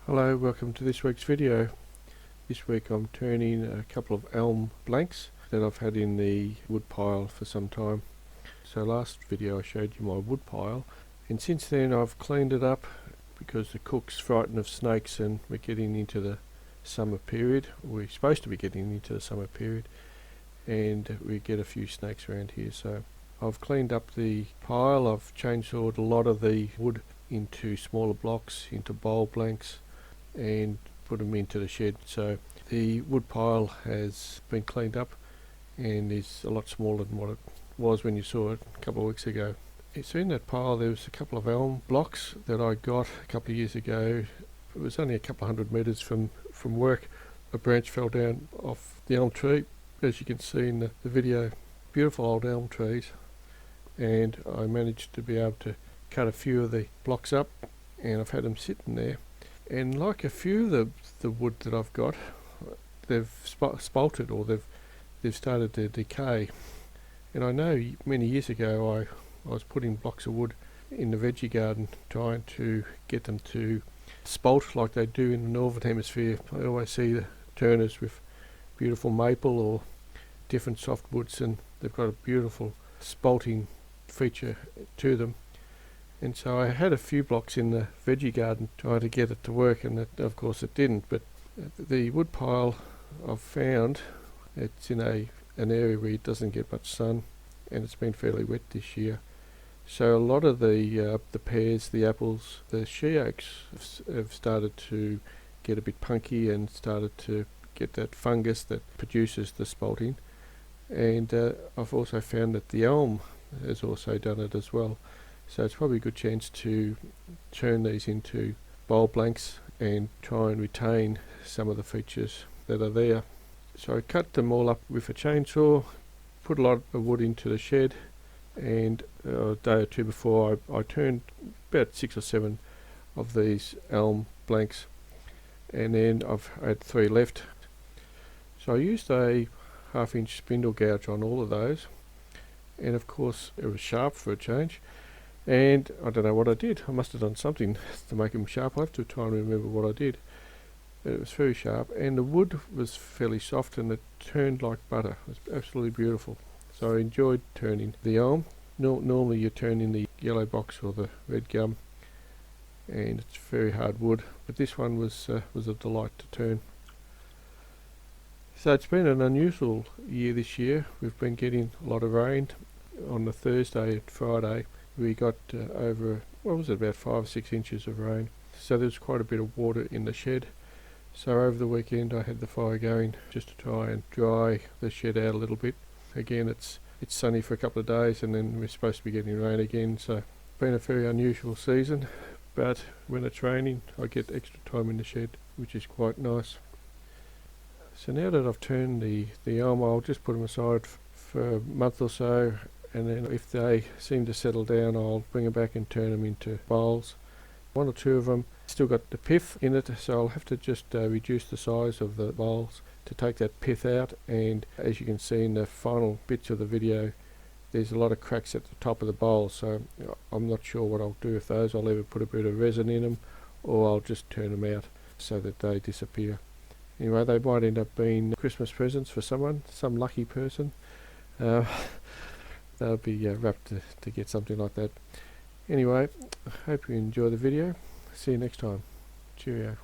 Hello, welcome to this week's video. This week I'm turning a couple of elm blanks that I've had in the wood pile for some time. So last video I showed you my wood pile, and since then I've cleaned it up because the cook's frightened of snakes and we're getting into the summer period. We're supposed to be getting into the summer period and we get a few snakes around here. So I've cleaned up the pile. I've chainsawed a lot of the wood into smaller blocks, into bowl blanks, and put them into the shed. So the wood pile has been cleaned up and is a lot smaller than what it was when you saw it a couple of weeks ago. So in that pile there was a couple of elm blocks that I got a couple of years ago. It was only a couple of 100 metres from work. A branch fell down off the elm tree, as you can see in the video. Beautiful old elm trees, and I managed to be able to cut a few of the blocks up, and I've had them sitting there. And like a few of the wood that I've got, they've spalted, or they've started to decay. And I know many years ago I was putting blocks of wood in the veggie garden trying to get them to spalt like they do in the northern hemisphere. I always see the turners with beautiful maple or different softwoods, and they've got a beautiful spalting feature to them. And so I had a few blocks in the veggie garden trying to get it to work, and of course it didn't. But the wood pile I've found, it's in an area where it doesn't get much sun, and it's been fairly wet this year. So a lot of the pears, the apples, the she oaks have started to get a bit punky and started to get that fungus that produces the spalting. And I've also found that the elm has also done it as well. So it's probably a good chance to turn these into bowl blanks and try and retain some of the features that are there. So I cut them all up with a chainsaw, put a lot of wood into the shed, and a day or two before I turned about 6 or 7 of these elm blanks, and then I've had 3 left. So I used a 1/2-inch spindle gouge on all of those, and of course it was sharp for a change. And I don't know what I did. I must have done something to make them sharp. I have to try and remember what I did. It was very sharp, and the wood was fairly soft, and it turned like butter. It was absolutely beautiful. So I enjoyed turning the elm. Normally you turn in the yellow box or the red gum, and it's very hard wood. But this one was a delight to turn. So it's been an unusual year this year. We've been getting a lot of rain. On the Thursday and Friday we got over, what was it, about 5 or 6 inches of rain. So there's quite a bit of water in the shed. So over the weekend I had the fire going just to try and dry the shed out a little bit. Again, it's sunny for a couple of days, and then we're supposed to be getting rain again. So it's been a very unusual season, but when it's raining I get extra time in the shed, which is quite nice. So now that I've turned the elm, I'll just put them aside for a month or so, and then if they seem to settle down I'll bring them back and turn them into bowls. 1 or 2 of them still got the pith in it, so I'll have to just reduce the size of the bowls to take that pith out. And as you can see in the final bits of the video, there's a lot of cracks at the top of the bowl, so I'm not sure what I'll do with those. I'll either put a bit of resin in them or I'll just turn them out so that they disappear. Anyway, they might end up being Christmas presents for someone, some lucky person. They'll be rapt to get something like that. Anyway, I hope you enjoy the video. See you next time. Cheerio.